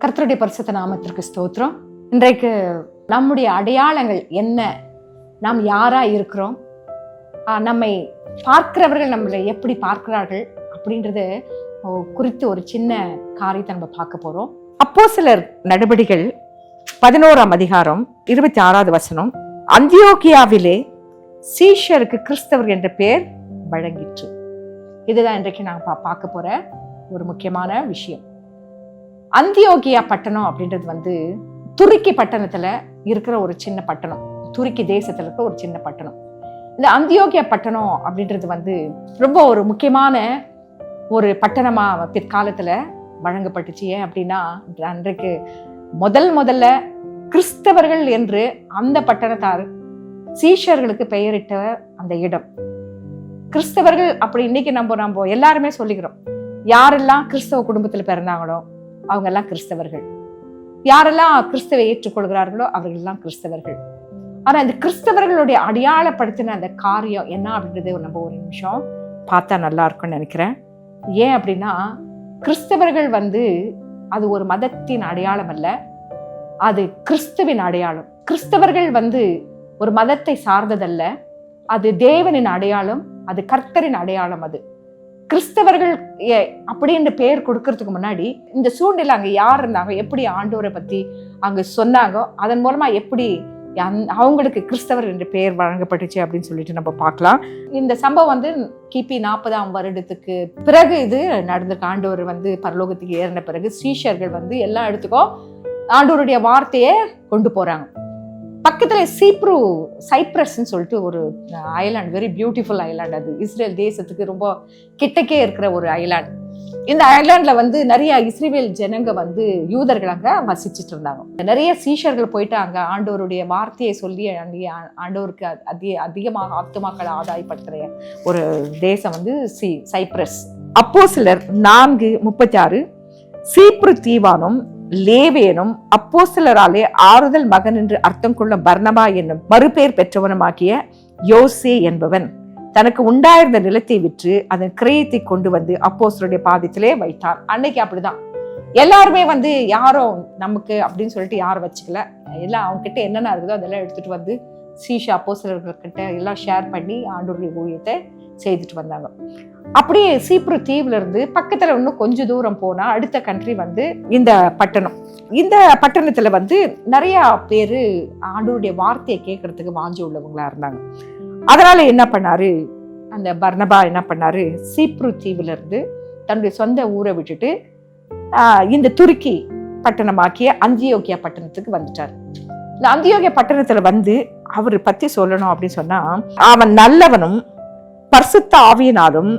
கர்த்தருடைய பரிசுத்த நாமத்திற்கு ஸ்தோத்திரம். இன்றைக்கு நம்முடைய அடையாளங்கள் என்ன, நாம் யாரா இருக்கிறோம், நம்மை பார்க்கிறவர்கள் நம்மளை எப்படி பார்க்கிறார்கள் அப்படின்றது குறித்து ஒரு சின்ன காரியத்தை நம்ம பார்க்க போறோம். அப்போஸ்தலர் நடபடிகள் 11ஆம் அதிகாரம் 26வது வசனம், அந்தியோகியாவிலே சீஷருக்கு கிறிஸ்தவர் என்ற பெயர் வழங்கிற்று. இதுதான் இன்றைக்கு நாங்கள் பார்க்க போற ஒரு முக்கியமான விஷயம். அந்தியோகியா பட்டணம் அப்படின்றது துருக்கி பட்டணத்துல இருக்கிற ஒரு சின்ன பட்டணம், துருக்கி தேசத்துல இருக்கிற ஒரு சின்ன பட்டணம். இந்த அந்தியோகியா பட்டணம் அப்படின்றது ரொம்ப ஒரு முக்கியமான ஒரு பட்டணமா பிற்காலத்துல வழங்கப்பட்டுச்சு. ஏன் அப்படின்னா, அன்றைக்கு முதல்ல கிறிஸ்தவர்கள் என்று அந்த பட்டணத்தார் சீஷர்களுக்கு பெயரிட்ட அந்த இடம் கிறிஸ்தவர்கள். அப்படி இன்னைக்கு நம்ம எல்லாருமே சொல்லிக்கிறோம், யாரெல்லாம் கிறிஸ்தவ குடும்பத்துல பிறந்தாங்களோ அவங்க எல்லாம் கிறிஸ்தவர்கள், யாரெல்லாம் கிறிஸ்தவை ஏற்றுக்கொள்கிறார்களோ அவர்கள் எல்லாம் கிறிஸ்தவர்கள். ஆனா இந்த கிறிஸ்தவர்களுடைய அடையாளப்படுத்தின அந்த காரியம் என்ன அப்படின்றது நம்ம ஒரு நிமிஷம் பார்த்தா நல்லா இருக்கும்னு நினைக்கிறேன். ஏன் அப்படின்னா, கிறிஸ்தவர்கள் அது ஒரு மதத்தின் அடையாளம் அல்ல, அது கிறிஸ்துவின் அடையாளம். கிறிஸ்தவர்கள் ஒரு மதத்தை சார்ந்ததல்ல, அது தேவனின் அடையாளம், அது கர்த்தரின் அடையாளம். அது கிறிஸ்தவர்கள் அப்படின்னு பெயர் கொடுக்கறதுக்கு முன்னாடி இந்த சூழ்நிலை அங்க யார் இருந்தாங்க, எப்படி ஆண்டவரை பத்தி அங்க சொன்னாங்க, அதன் மூலமா எப்படி அவங்களுக்கு கிறிஸ்தவர் என்ற பெயர் வழங்கப்பட்டுச்சு அப்படின்னு சொல்லிட்டு நம்ம பார்க்கலாம். இந்த சம்பவம் கிபி 40ஆம் வருடத்துக்கு பிறகு இது நடந்திருக்கு. ஆண்டவர் பரலோகத்துக்கு ஏறின பிறகு சீஷர்கள் எல்லா இடத்துக்கும் ஆண்டவருடைய வார்த்தையை கொண்டு போறாங்க. பக்கத்துல சைப்ரஸ்ன்னு சொல்லிட்டு ஒரு ஐலாண்ட், வெரி பியூட்டிஃபுல் ஐலாண்ட். அது இஸ்ரேல் தேசத்துக்கு ரொம்ப கிட்டக்கே இருக்கிற ஒரு ஐலாண்ட். இந்த ஐலாண்ட்ல நிறைய இஸ்ரேல் ஜனங்க யூதர்கள் அங்க வசிச்சுட்டு இருந்தாங்க. நிறைய சீஷர்கள் போயிட்டு அங்க ஆண்டவருடைய வார்த்தையை சொல்லி ஆண்டவருக்கு அதிகமாக ஆத்துமாக்களை ஆதாயப்படுத்துற ஒரு தேசம் சைப்ரஸ். அப்போஸ்தலர் 4:36, சீப்ரு தீவானும் லேவேனும் அப்போஸ்தலராலே ஆறுதல் மகன் என்று அர்த்தம் கொள்ள பர்னபா என்னும் மறுபெயர் பெற்றவனுமாகிய யோசே என்பவன் தனக்கு உண்டாயிருந்த நிலத்தை விற்று அதன் கிரயத்தை கொண்டு அப்போஸ்தலருடைய பாதத்திலே வைத்தார். அன்னைக்கு அப்படிதான் எல்லாருமே யாரும் நமக்கு அப்படின்னு சொல்லிட்டு யாரும் வச்சுக்கல, எல்லாம் அவங்க கிட்ட என்னென்ன இருக்குதோ அதெல்லாம் எடுத்துட்டு சீஷ அப்போஸ்தலர்கிட்ட எல்லாம் ஷேர் பண்ணி ஆண்டவருடைய ஊழியத்தை செய்துட்டு வந்தாங்க. அப்படியே சீப்ரு தீவுல இருந்து பக்கத்துல இன்னும் கொஞ்சம் தூரம் போனா அடுத்த கண்ட்ரி இந்த பட்டணம். இந்த பட்டணத்துல நிறைய பேரு ஆண்டவருடைய வார்த்தையை கேட்கறதுக்கு வாஞ்சி உள்ளவங்களா இருந்தாங்க. அதனால என்ன பண்ணாரு, அந்த பர்னபா என்ன பண்ணாரு, சீப்ரு தீவுல இருந்து தன்னுடைய சொந்த ஊரை விட்டுட்டு இந்த துருக்கி பட்டணமாக்கிய அந்தியோகியா பட்டணத்துக்கு வந்துட்டார். இந்த அந்தியோகியா பட்டணத்துல அவரை பத்தி சொல்லணும் அப்படின்னு சொன்னா, அவன் நல்லவனும் பரிசுத்த ஆவியினாலும்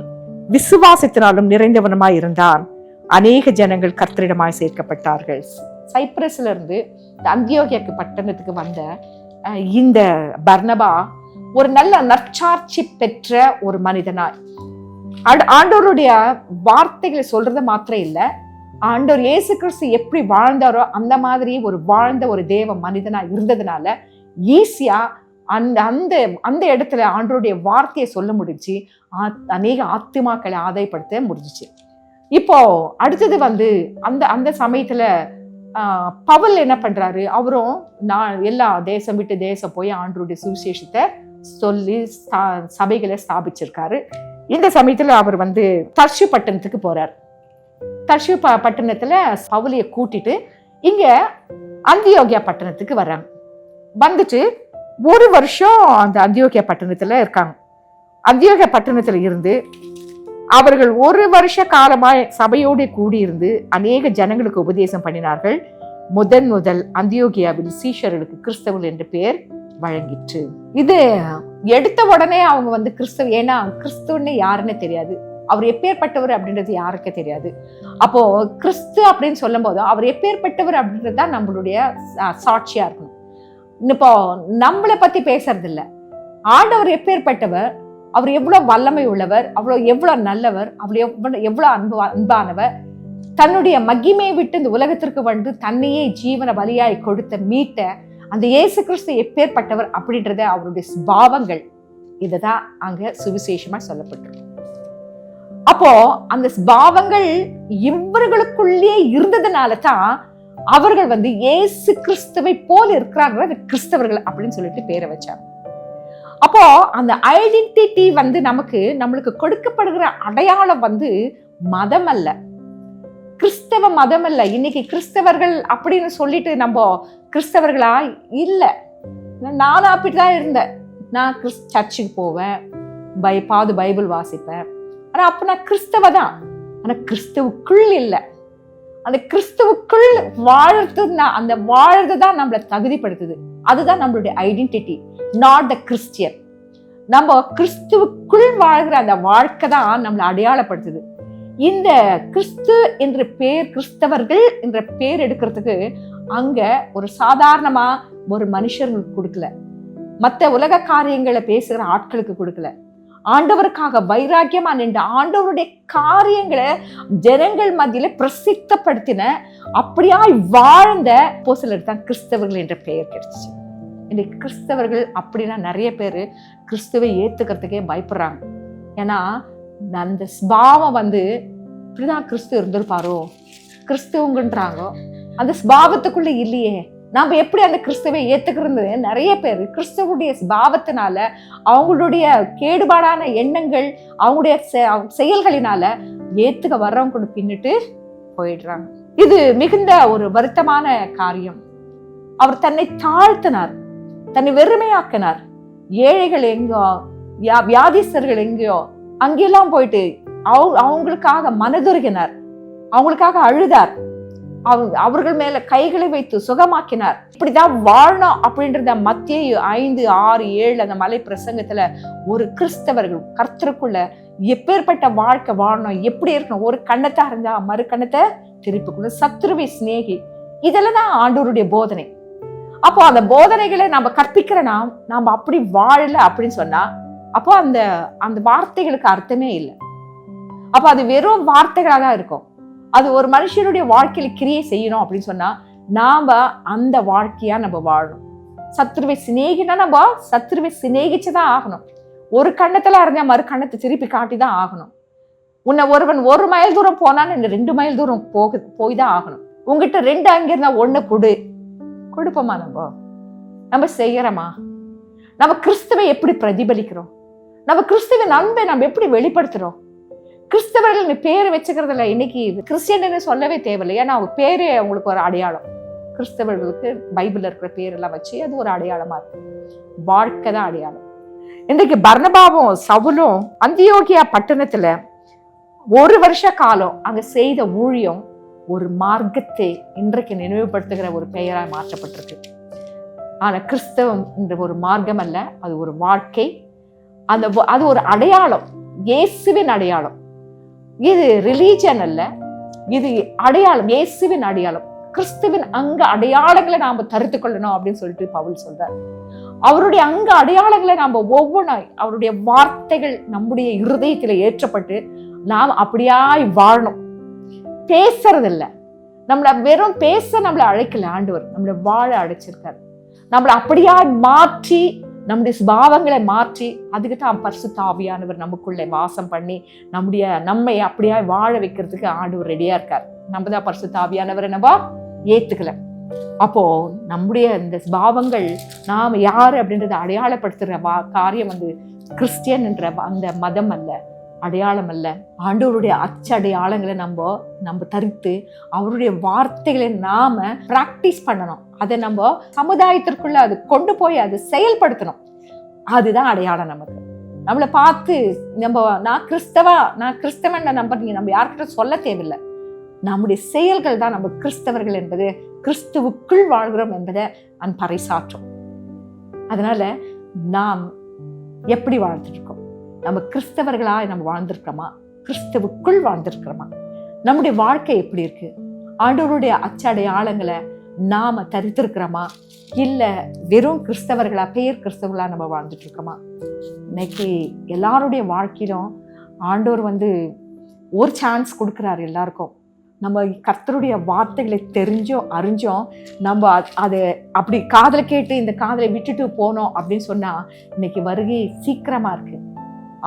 விசுவாசத்தினாலும் நிறைந்தவனுமாய் இருந்தான். அநேக ஜனங்கள் கர்த்தரிடமாய் சேர்க்கப்பட்டார்கள். சைப்ரஸ்ல இருந்து அந்தியோகியா பட்டணத்துக்கு வந்த இந்த பர்னபா ஒரு நல்ல நற்சாட்சி பெற்ற ஒரு மனிதனாய், ஆண்டவருடைய வார்த்தைகளை சொல்றது மாத்திரம் இல்ல, ஆண்டவர் இயேசு கிறிஸ்து எப்படி வாழ்ந்தாரோ அந்த மாதிரி வாழ்ந்த ஒரு தேவ மனிதனா இருந்ததுனால ஈஸியா அந்த இடத்துல ஆண்டவருடைய வார்த்தையை சொல்ல முடிஞ்சு அநேக ஆத்துமாக்களை ஆதாயப்படுத்த முடிஞ்சிச்சு. இப்போ அடுத்தது அந்த சமயத்துல பவுல் என்ன பண்றாரு, அவரும் எல்லா தேசம் விட்டு தேசம் போய் ஆண்டவருடைய சுவிசேஷத்தை சொல்லி சபைகளை ஸ்தாபிச்சிருக்காரு. இந்த சமயத்துல அவர் தர்ஷு பட்டணத்துக்கு போறார். தர்ஷு பட்டணத்துல பவுலிய கூட்டிட்டு இங்க அந்தியோகியா பட்டணத்துக்கு வர்றாங்க. வந்துட்டு ஒரு வருஷம் அந்த அந்தியோகியா பட்டணத்துல இருக்காங்க. அந்தியோகியா பட்டணத்துல இருந்து அவர்கள் ஒரு வருஷ காலமாய் சபையோடு கூடியிருந்து அநேக ஜனங்களுக்கு உபதேசம் பண்ணினார்கள். முதல் அந்தியோகியாவில் சீஷர்களுக்கு கிறிஸ்தவர்கள் என்ற பெயர் வழங்கிற்று. இது எடுத்த உடனே அவங்க கிறிஸ்தவ, ஏன்னா கிறிஸ்துவன்னு யாருன்னு தெரியாது, அவர் எப்பேற்பட்டவர் அப்படின்றது யாருக்கு தெரியாது. அப்போ கிறிஸ்து அப்படின்னு சொல்லும் போது அவர் எப்பேற்பட்டவர் அப்படின்றது தான் நம்மளுடைய சாட்சியா இருக்கணும். இப்போ நம்மளை பத்தி பேசுறது இல்ல, ஆண்டவர் எப்பேற்பட்டவர், அவர் எவ்வளவு வல்லமை உள்ளவர், எவ்வளவு நல்லவர், எவ்வளவு அன்பானவர், தன்னுடைய மகிமையை விட்டு இந்த உலகத்திற்கு தன்னையே ஜீவன பலியாய் கொடுத்த மீட்ட அந்த இயேசு கிறிஸ்து எப்பேற்பட்டவர் அப்படின்றத அவருடைய பாவங்கள், இதுதான் அங்க சுவிசேஷமா சொல்லப்பட்டிருக்கு. அப்போ அந்த பாவங்கள் இவர்களுக்குள்ளே இருந்ததுனால தான் அவர்கள் வந்து இயேசு கிறிஸ்துவை போல இருக்கிறார்கள், கிறிஸ்தவர்கள் அப்படின்னு சொல்லிட்டு பேரை வச்சாங்க. அப்போ அந்த ஐடென்டிட்டி வந்து நம்மளுக்கு கொடுக்கப்படுகிற அடையாளம் வந்து மதம் அல்ல, கிறிஸ்தவ மதம் அல்ல. இன்னைக்கு கிறிஸ்தவர்கள் அப்படின்னு சொல்லிட்டு நம்ம கிறிஸ்தவர்களா இல்ல. நானும் அப்படிதான் இருந்தேன். நான் சர்ச்சுக்கு போவேன், பைபிள் வாசிப்பேன். ஆனா அப்ப நான் கிறிஸ்தவ தான். ஆனா கிறிஸ்துவுக்குள் இல்லை. அந்த கிறிஸ்துவுக்குள் வாழ்றதுன்னா அந்த வாழ்றதுதான் நம்மளை தகுதிப்படுத்துது. அதுதான் நம்மளுடைய ஐடென்டிட்டி, நாட் த கிறிஸ்டியன். நம்ம கிறிஸ்துவுக்குள் வாழ்கிற அந்த வாழ்க்கை தான் நம்மளை அடையாளப்படுத்துது. இந்த கிறிஸ்து என்ற பேர், கிறிஸ்தவர்கள் என்ற பேர் எடுக்கிறதுக்கு அங்க ஒரு சாதாரணமா ஒரு மனுஷர்களுக்கு கொடுக்கல, மற்ற உலக காரியங்களை பேசுகிற ஆட்களுக்கு கொடுக்கல. ஆண்டவருக்காக வைராக்கியமா நின்ற, ஆண்டவருடைய காரியங்களை ஜனங்கள் மத்தியில பிரசித்தப்படுத்தின, அப்படியாய் வாழ்ந்த அப்போஸ்தலருக்கு தான் கிறிஸ்தவர்கள் என்ற பெயர் கிடைச்சிச்சு. இன்னைக்கு கிறிஸ்தவர்கள் அப்படின்னா நிறைய பேர் கிறிஸ்துவை ஏத்துக்கிறதுக்கே பயப்படுறாங்க. ஏன்னா அந்த ஸ்பாவம் வந்து இப்படிதான் கிறிஸ்து இருந்திருப்பாரோ, கிறிஸ்துவங்கன்றாங்க, அந்த ஸ்பாவத்துக்குள்ள இல்லையே, நாம எப்படி அந்த கிறிஸ்துவை ஏத்துக்கிறது? நிறைய பேர் கிறிஸ்துவனுடைய ஸ்பாவத்தினால, அவங்களுடைய கேடுபாடான எண்ணங்கள், அவங்களுடைய செயல்களினால ஏத்துக்க வர்றவங்க பின்னிட்டு போயிடுறாங்க. இது மிகுந்த ஒரு வருத்தமான காரியம். அவர் தன்னை தாழ்த்தினார், தன்னை வெறுமையாக்கினார். ஏழைகள் எங்கோ, வியாதிஸ்தர்கள் எங்கேயோ அங்கெல்லாம் போயிட்டு அவங்களுக்காக மனதுருகினார், அவங்களுக்காக அழுதார், அவர்கள் மேல கைகளை வைத்து சுகமாக்கினார். இப்படிதான் வாழணும் அப்படின்றத மத்தேயு 5, 6, 7 அந்த மலை பிரசங்கத்துல ஒரு கிறிஸ்தவர்கள் கர்த்தருக்குள்ள எப்பேற்பட்ட வாழ்க்கை வாழணும், எப்படி இருக்கணும், ஒரு கண்ணத்தை அறிஞ்சா மறு கண்ணத்தை திருப்பிக்கொள்ள, சத்துருவை சிநேகி, இதெல்லாம் தான் ஆண்டவருடைய போதனை. அப்போ அந்த போதனைகளை நம்ம கற்பிக்கிற நாம அப்படி வாழல அப்படின்னு சொன்னா, அப்போ அந்த வார்த்தைகளுக்கு அர்த்தமே இல்லை. அப்போ அது வெறும் வார்த்தைகளாக தான் இருக்கும். அது ஒரு மனுஷனுடைய வாழ்க்கையில கிரியை செய்யணும் அப்படின்னு சொன்னா நாம அந்த வாழ்க்கையா நம்ம வாழணும். சத்துருவை சிநேகினா நம்ம சத்துருவை சிநேகிச்சுதான் ஆகணும். ஒரு கண்ணத்துல அறிஞ்சா மறு கண்ணத்தை திருப்பி காட்டிதான் ஆகணும். உன்னை ஒருவன் 1 மைல் தூரம் போனான்னு 2 மைல் தூரம் போய் தான் ஆகணும். உங்ககிட்ட 2 அங்க இருந்தா 1 கொடுப்போமா? நம்ம செய்யறோமா? நம்ம கிறிஸ்துவை எப்படி பிரதிபலிக்கிறோம்? நம்ம கிறிஸ்துவின் அன்பை நம்ம எப்படி வெளிப்படுத்துறோம்? கிறிஸ்தவர்கள் பேரை வச்சுக்கிறதுல இன்னைக்கு கிறிஸ்டியன் சொல்லவே தேவையில்லை. ஏன்னா அவங்க பேரே அவங்களுக்கு ஒரு அடையாளம். கிறிஸ்தவர்களுக்கு பைபிள்ல இருக்கிற பேரெல்லாம் வச்சு அது ஒரு அடையாளமா இருக்கு. வாழ்க்கை தான் அடையாளம். இன்றைக்கு பர்னபாவும் சவுலும் அந்தியோகியா பட்டணத்துல 1 வருஷ காலம் அங்க செய்த ஊழியம் ஒரு மார்க்கத்தை இன்றைக்கு நினைவுபடுத்துகிற ஒரு பெயராய் மாற்றப்பட்டிருக்கு. ஆனா கிறிஸ்தவம் என்ற ஒரு மார்க்கம் அல்ல, அது ஒரு வாழ்க்கை. அது ஒரு அடையாளம், இயேசுவின் அடையாளம். இது ரிலீஜன் அல்ல, இது அடையாளம், இயேசுவின் அடையாளம். கிறிஸ்துவின் அங்க அடையாளங்களை நாம தரித்து கொள்ளணும் அப்படின்னு சொல்லிட்டு பவுல் சொல்றார். அவருடைய அங்க அடையாளங்களை நாம ஒவ்வொன்றாய், அவருடைய வார்த்தைகள் நம்முடைய இருதயத்துல ஏற்றப்பட்டு நாம் அப்படியாய் வாழணும். பேசுறது இல்ல, நம்மள வெறும் பேச நம்மளை அழைக்கல ஆண்டவர், நம்மளை வாழ அழைச்சிருக்காரு. நம்மளை அப்படியாய் மாற்றி, நம்முடைய சுபாவங்களை மாற்றி, அதுக்கு தான் பரிசுத்த ஆவியானவர் நமக்குள்ளே வாசம் பண்ணி நம்மை அப்படியா வாழ வைக்கிறதுக்கு ஆண்டவர் ரெடியா இருக்கார். நம்ம தான் பரிசுத்த ஆவியானவரை நம்ம ஏத்துக்கல. அப்போ நம்முடைய இந்த சுபாவங்கள் நாம யாரு அப்படின்றத அடையாளப்படுத்துற காரியம் வந்து கிறிஸ்டியன் என்ற அந்த மதம் அல்ல, அடையாளம் அல்ல. ஆண்டவருடைய அச்சடையாளங்களை நம்ம தரித்து அவருடைய வார்த்தைகளை நாம பிராக்டிஸ் பண்ணணும். அதை நம்ம சமுதாயத்திற்குள்ள அது கொண்டு போய் அது செயல்படுத்தணும். அதுதான் அடையாளம். நம்மளை பார்த்து நான் கிறிஸ்தவன் நம்ம யார்கிட்ட சொல்ல தேவையில்லை. நம்முடைய செயல்கள் தான் நம்ம கிறிஸ்தவர்கள் என்பது, கிறிஸ்துவுக்குள் வாழ்கிறோம் என்பதை பறைசாற்றும். அதனால நாம் எப்படி வாழ்ந்துட்டு இருக்கோம்? நம்ம கிறிஸ்தவர்களா நம்ம வாழ்ந்திருக்கிறோமா? கிறிஸ்துவுக்குள் வாழ்ந்திருக்கிறோமா? நம்முடைய வாழ்க்கை எப்படி இருக்கு? ஆண்டவருடைய அச்சடையாளங்களை நாம தரித்திருக்கிறோமா? இல்ல வெறும் கிறிஸ்தவர்களா, பெயர் கிறிஸ்தவர்களா நம்ம வாழ்ந்துட்டு இருக்கோமா? இன்னைக்கு எல்லாருடைய வாழ்க்கையிலும் ஆண்டவர் ஒரு சான்ஸ் கொடுக்குறாரு எல்லாருக்கும். நம்ம கர்த்தருடைய வார்த்தைகளை தெரிஞ்சோம் அறிஞ்சோம், நம்ம அதை அப்படி காதலை கேட்டு இந்த காதலை விட்டுட்டு போனோம் அப்படின்னு சொன்னா இன்னைக்கு வருகை சீக்கிரமா இருக்கு.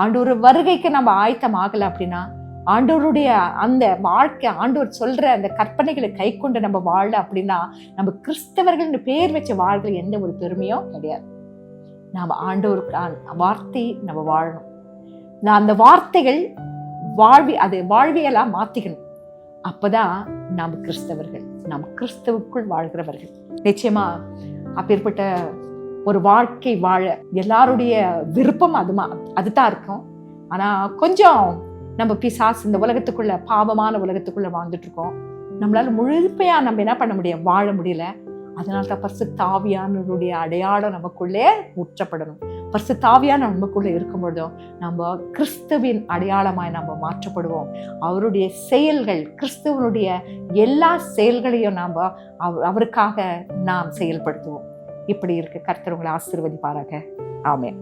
ஆண்டவர் வருகைக்கு நம்ம ஆயத்தம் ஆகலை அப்படின்னா ஆண்டவருடைய அந்த வாழ்க்கை, ஆண்டவர் சொல்ற அந்த கற்பனைகளை கை கொண்டு நம்ம வாழ அப்படின்னா நம்ம கிறிஸ்தவர்கள் பேர் வச்ச வாழ்க்கை எந்த ஒரு பெருமையும் கிடையாது. நாம் ஆண்டவருக்கு வார்த்தை நம்ம வாழணும். நான் அந்த வார்த்தைகள் அது வாழ்வியலா மாத்திக்கணும். அப்பதான் நாம் கிறிஸ்தவர்கள், நாம் கிறிஸ்தவுக்குள் வாழ்கிறவர்கள். நிச்சயமா அப்பேற்பட்ட ஒரு வாழ்க்கை வாழ எல்லாருடைய விருப்பம் அதுதான் இருக்கும். ஆனா கொஞ்சம் நம்ம பிசாசு இந்த உலகத்துக்குள்ள, பாவமான உலகத்துக்குள்ள வாழ்ந்துட்டு இருக்கோம். நம்மளால முழுமையா நம்ம என்ன பண்ண முடியும், வாழ முடியல. அதனால தான் பரிசுத்த ஆவியானவருடைய அடையாளம் நமக்குள்ளே ஊற்றப்படணும். பரிசுத்த ஆவியானவர் நமக்குள்ள இருக்கும் பொழுதும் நம்ம கிறிஸ்துவின் அடையாளமாய் நம்ம மாற்றப்படுவோம். அவருடைய செயல்கள், கிறிஸ்துவனுடைய எல்லா செயல்களையும் நாம் அவருக்காக நாம் செயல்படுத்துவோம். இப்படி இருக்கு. கர்த்தர் உங்களை ஆசீர்வதிப்பாராக. ஆமென்.